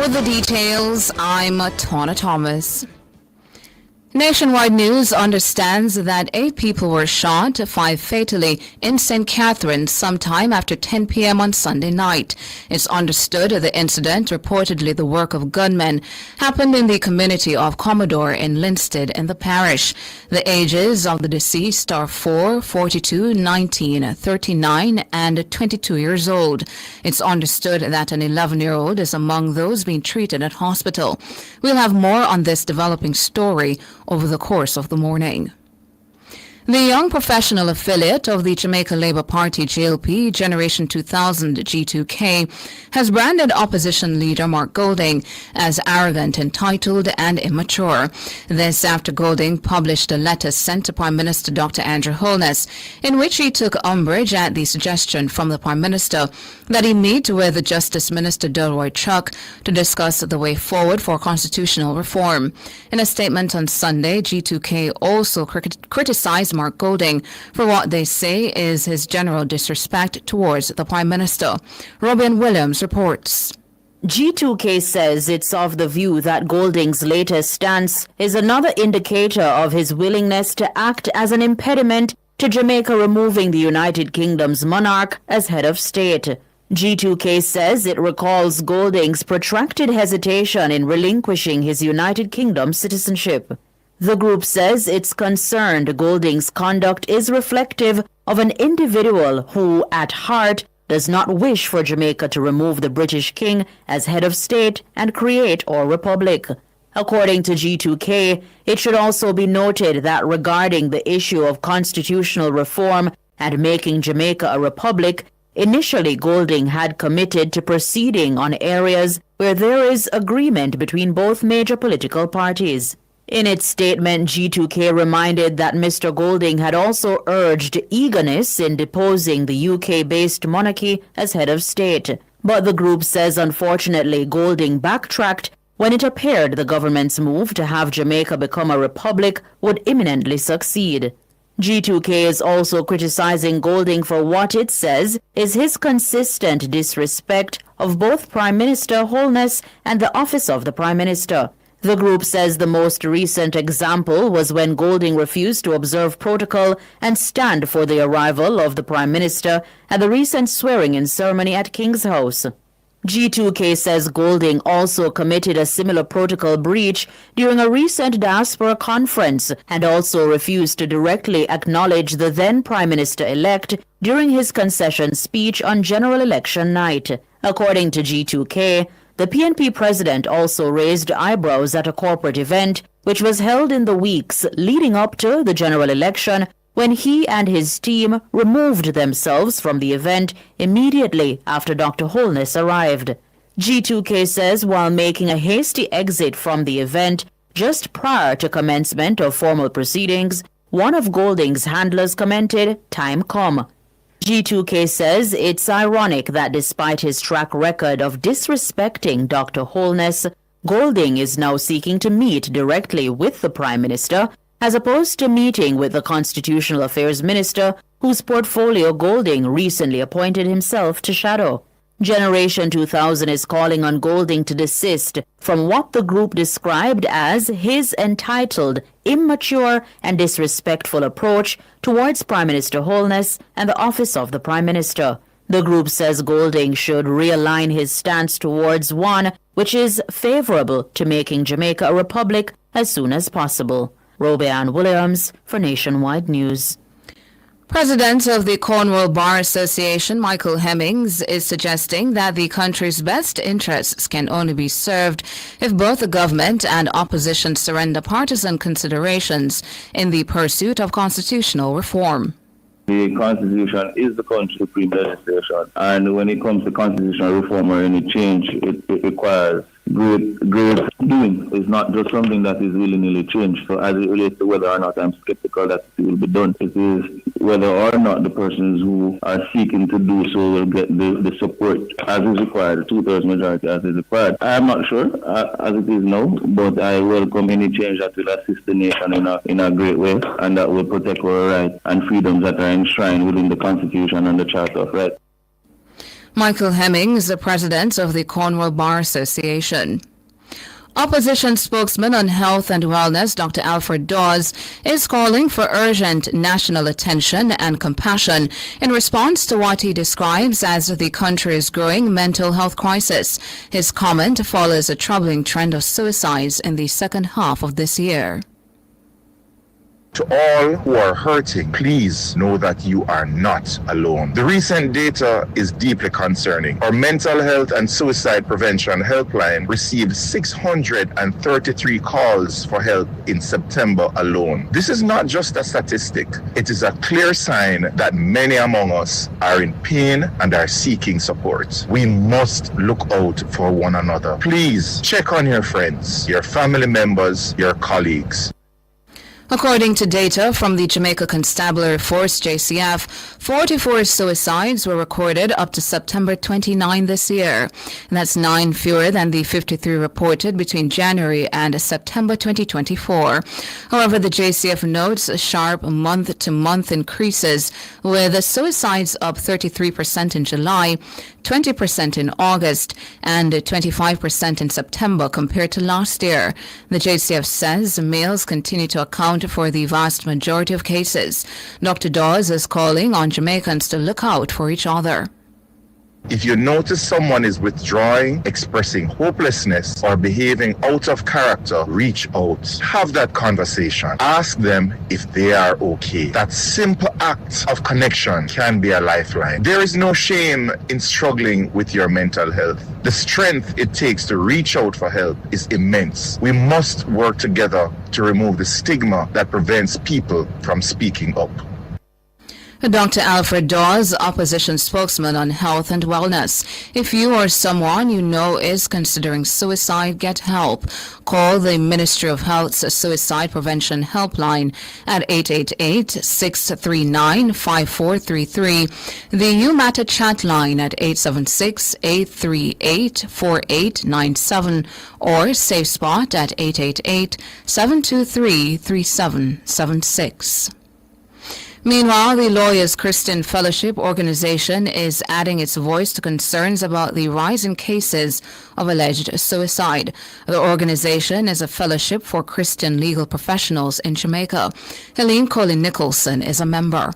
With the details, I'm Tana Thomas. Nationwide News understands that 8 people were shot, 5 fatally, in St. Catharines sometime after 10 p.m. on Sunday night. It's understood the incident, reportedly the work of gunmen, happened in the community of Commodore in Linstead in the parish. The ages of the deceased are 4, 42, 19, 39, and 22 years old. It's understood that an 11-year-old is among those being treated at hospital. We'll have more on this developing story over the course of the morning. The young professional affiliate of the Jamaica Labour Party JLP Generation 2000 G2K has branded opposition leader Mark Golding as arrogant, entitled and immature. This after Golding published a letter sent to Prime Minister Dr. Andrew Holness, in which he took umbrage at the suggestion from the Prime Minister that he meet with the Justice Minister Delroy Chuck to discuss the way forward for constitutional reform. In a statement on Sunday, G2K also criticized Mark Golding for what they say is his general disrespect towards the Prime Minister. Robin Williams reports. G2K says it's of the view that Golding's latest stance is another indicator of his willingness to act as an impediment to Jamaica removing the United Kingdom's monarch as head of state. G2K says it recalls Golding's protracted hesitation in relinquishing his United Kingdom citizenship. The group says it's concerned Golding's conduct is reflective of an individual who, at heart, does not wish for Jamaica to remove the British King as head of state and create a republic. According to G2K, it should also be noted that regarding the issue of constitutional reform and making Jamaica a republic, initially Golding had committed to proceeding on areas where there is agreement between both major political parties. In its statement, G2K reminded that Mr. Golding had also urged eagerness in deposing the UK-based monarchy as head of state. But the group says unfortunately Golding backtracked when it appeared the government's move to have Jamaica become a republic would imminently succeed. G2K is also criticizing Golding for what it says is his consistent disrespect of both Prime Minister Holness and the office of the Prime Minister. The group says the most recent example was when Golding refused to observe protocol and stand for the arrival of the Prime Minister at the recent swearing-in ceremony at King's House. G2K says Golding also committed a similar protocol breach during a recent diaspora conference and also refused to directly acknowledge the then Prime Minister-elect during his concession speech on general election night. According to G2K, the PNP president also raised eyebrows at a corporate event which was held in the weeks leading up to the general election when he and his team removed themselves from the event immediately after Dr. Holness arrived. G2K says while making a hasty exit from the event just prior to commencement of formal proceedings, one of Golding's handlers commented, "Time come." G2K says it's ironic that despite his track record of disrespecting Dr. Holness, Golding is now seeking to meet directly with the Prime Minister as opposed to meeting with the Constitutional Affairs Minister, whose portfolio Golding recently appointed himself to shadow. Generation 2000 is calling on Golding to desist from what the group described as his entitled, immature and disrespectful approach towards Prime Minister Holness and the office of the Prime Minister. The group says Golding should realign his stance towards one which is favorable to making Jamaica a republic as soon as possible. Robeanne Williams for Nationwide News. President of the Cornwall Bar Association, Michael Hemmings, is suggesting that the country's best interests can only be served if both the government and opposition surrender partisan considerations in the pursuit of constitutional reform. The Constitution is the country's supreme legislation, and when it comes to constitutional reform or any change, it requires great doing. It's not just something that is willy-nilly changed. So as it relates to whether or not I'm skeptical that it will be done, it is whether or not the persons who are seeking to do so will get the support as is required, the two-thirds majority as is required. I am not sure as it is now, but I welcome any change that will assist the nation in a great way and that will protect our rights and freedoms that are enshrined within the Constitution and the Charter of Rights. Michael Hemmings, the president of the Cornwall Bar Association. Opposition spokesman on health and wellness, Dr. Alfred Dawes, is calling for urgent national attention and compassion in response to what he describes as the country's growing mental health crisis. His comment follows a troubling trend of suicides in the second half of this year. To all who are hurting, please know that you are not alone. The recent data is deeply concerning. Our mental health and suicide prevention helpline received 633 calls for help in September alone. This is not just a statistic. It is a clear sign that many among us are in pain and are seeking support. We must look out for one another. Please check on your friends, your family members, your colleagues. According to data from the Jamaica Constabulary Force, JCF, 44 suicides were recorded up to September 29 this year. And that's 9 fewer than the 53 reported between January and September 2024. However, the JCF notes sharp month-to-month increases, with the suicides up 33% in July, 20% in August, and 25% in September compared to last year. The JCF says males continue to account for the vast majority of cases. Dr. Dawes is calling on Jamaicans to look out for each other. If you notice someone is withdrawing, expressing hopelessness, or behaving out of character, reach out. Have that conversation. Ask them if they are okay. That simple act of connection can be a lifeline. There is no shame in struggling with your mental health. The strength it takes to reach out for help is immense. We must work together to remove the stigma that prevents people from speaking up. Dr. Alfred Dawes, opposition spokesman on health and wellness. If you or someone you know is considering suicide, get help. Call the Ministry of Health's Suicide Prevention Helpline at 888-639-5433, the UMATA chat line at 876-838-4897, or SafeSpot at 888-723-3776. Meanwhile, the Lawyers Christian Fellowship organization is adding its voice to concerns about the rise in cases of alleged suicide. The organization is a fellowship for Christian legal professionals in Jamaica. Helene Collin-Nicholson is a member.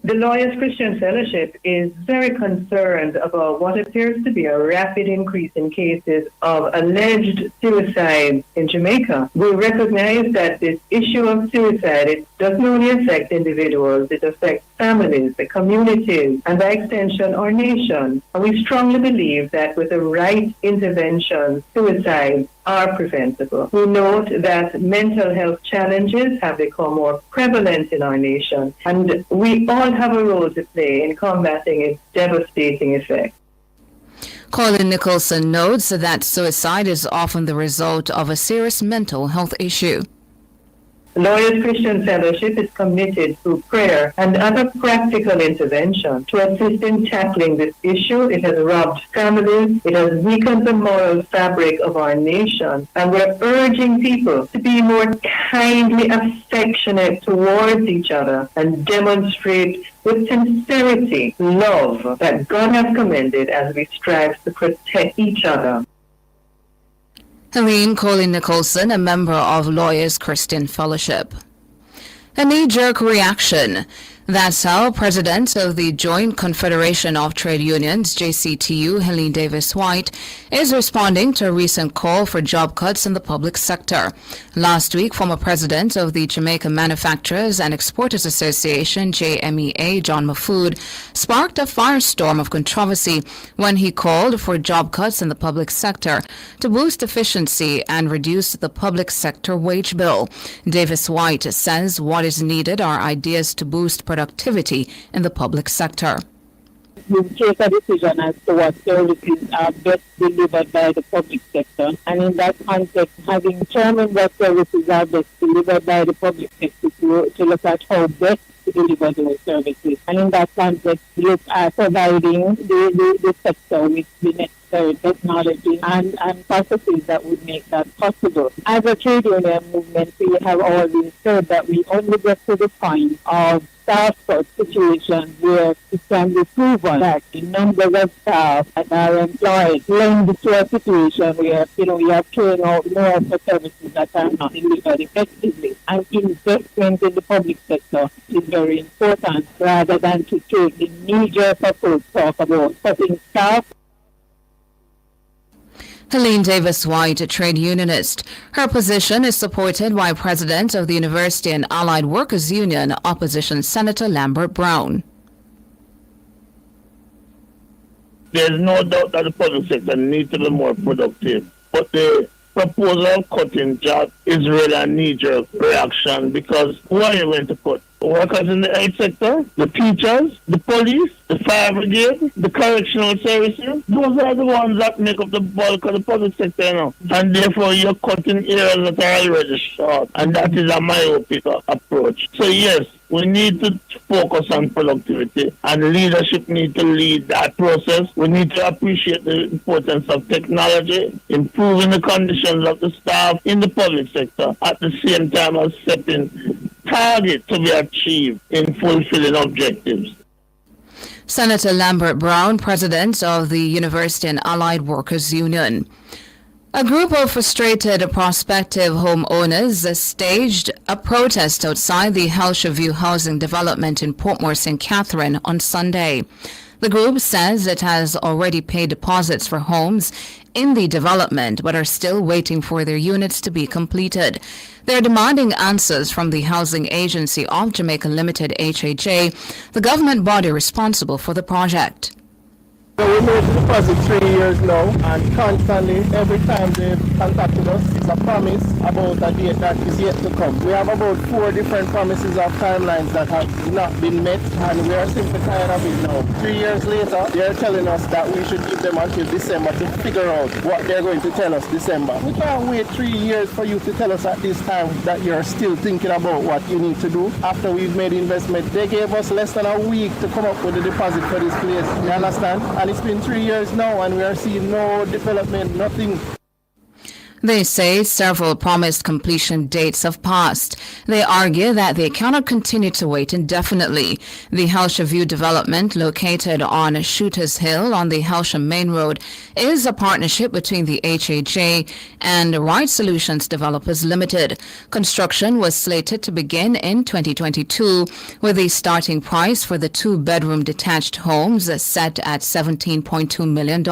The Lawyers Christian Fellowship is very concerned about what appears to be a rapid increase in cases of alleged suicide in Jamaica. We recognize that this issue of suicide, it doesn't only affect individuals, it affects families, the communities, and by extension our nation. And we strongly believe that with the right intervention, suicides are preventable. We note that mental health challenges have become more prevalent in our nation, and we all have a role to play in combating its devastating effects. Collin-Nicholson notes that suicide is often the result of a serious mental health issue. Lawyers Christian Fellowship is committed through prayer and other practical intervention to assist in tackling this issue. It has robbed families, it has weakened the moral fabric of our nation, and we're urging people to be more kindly affectionate towards each other and demonstrate with sincerity love that God has commended as we strive to protect each other. Helene Collin-Nicholson, a member of Lawyers Christian Fellowship. A knee-jerk reaction. That's how President of the Joint Confederation of Trade Unions, JCTU, Helene Davis-White, is responding to a recent call for job cuts in the public sector. Last week, former President of the Jamaica Manufacturers and Exporters Association, JMEA, John Mahfood, sparked a firestorm of controversy when he called for job cuts in the public sector to boost efficiency and reduce the public sector wage bill. Davis-White says what is needed are ideas to boost productivity in the public sector. We take a decision as to what services are best delivered by the public sector, and in that context, having determined what services are best delivered by the public sector, to look at how best to deliver those services, and in that context, look at providing the sector with the necessary necessary technology and processes that would make that possible. As a trade union movement, we have always said that we only get to the point of staff situations where it can be proven that the numbers of staff that are employed lend to a situation where, we are paying out more for services that are not delivered effectively. And investment in the public sector is very important rather than to take the knee-jerk approach talk about cutting staff. Helene Davis-White, a trade unionist. Her position is supported by President of the University and Allied Workers Union, opposition Senator Lambert Brown. There's no doubt that the public sector needs to be more productive, but the proposal of cutting jobs is really a knee-jerk reaction because who are you going to cut? Workers in the health sector, the teachers, the police, the fire brigade, the correctional services. Those are the ones that make up the bulk of the public sector now. And therefore you're cutting areas that are already short. And that is a myopic approach. So yes, we need to focus on productivity and leadership need to lead that process. We need to appreciate the importance of technology, improving the conditions of the staff in the public sector at the same time as setting targets to be achieved in fulfilling objectives. Senator Lambert Brown, president of the University and Allied Workers Union. A group of frustrated prospective homeowners staged a protest outside the Helsha View housing development in Portmore St. Catherine on Sunday. The group says it has already paid deposits for homes in the development but are still waiting for their units to be completed. They're demanding answers from the Housing Agency of Jamaica Limited, HHA, the government body responsible for the project. So we made the deposit 3 years now, and constantly, every time they've contacted us, it's a promise about a date that is yet to come. We have about 4 different promises of timelines that have not been met, and we are simply tired of it now. 3 years later, they're telling us that we should give them until December to figure out what they're going to tell us December. We can't wait 3 years for you to tell us at this time that you're still thinking about what you need to do after we've made investment. They gave us less than a week to come up with the deposit for this place. You understand? And it's been 3 years now and we are seeing no development, nothing. They say several promised completion dates have passed. They argue that they cannot continue to wait indefinitely. The Helsha View development, located on Shooters Hill on the Helsha Main Road, is a partnership between the HHA and Right Solutions Developers Limited. Construction was slated to begin in 2022, with the starting price for the 2-bedroom detached homes set at $17.2 million.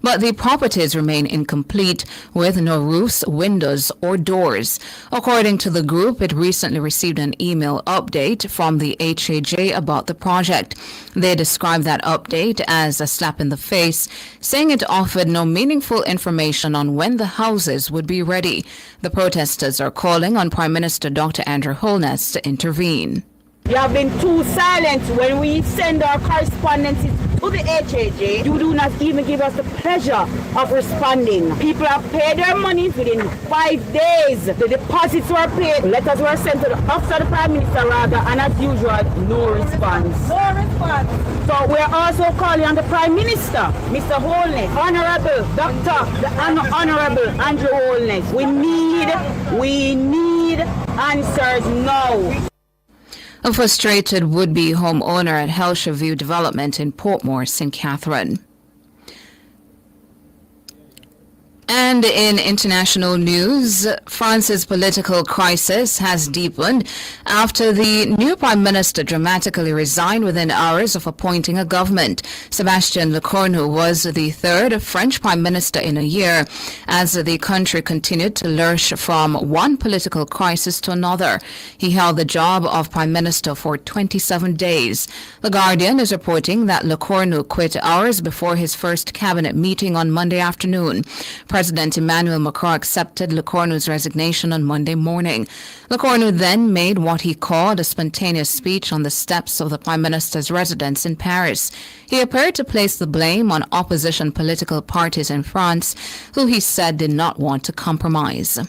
But the properties remain incomplete, with no roofs, windows, or doors. According to the group, it recently received an email update from the HAJ about the project. They described that update as a slap in the face, saying it offered no meaningful information on when the houses would be ready. The protesters are calling on Prime Minister Dr. Andrew Holness to intervene. You have been too silent when we send our correspondences to the HAJ. You do not even give us the pleasure of responding. People have paid their money within 5 days. The deposits were paid. Letters were sent to the office of the Prime Minister rather, and as usual, no response. No response. So we're also calling on the Prime Minister, Mr. Holness, Honorable the Honorable Andrew Holness. We need answers now. A frustrated would-be homeowner at Helsha View development in Portmore, St. Catherine. And in international news, France's political crisis has deepened after the new prime minister dramatically resigned within hours of appointing a government. Sébastien Lecornu was the third French prime minister in a year as the country continued to lurch from one political crisis to another. He held the job of prime minister for 27 days. The Guardian is reporting that Lecornu quit hours before his first cabinet meeting on Monday afternoon. President Emmanuel Macron accepted Lecornu's resignation on Monday morning. Lecornu then made what he called a spontaneous speech on the steps of the Prime Minister's residence in Paris. He appeared to place the blame on opposition political parties in France, who he said did not want to compromise.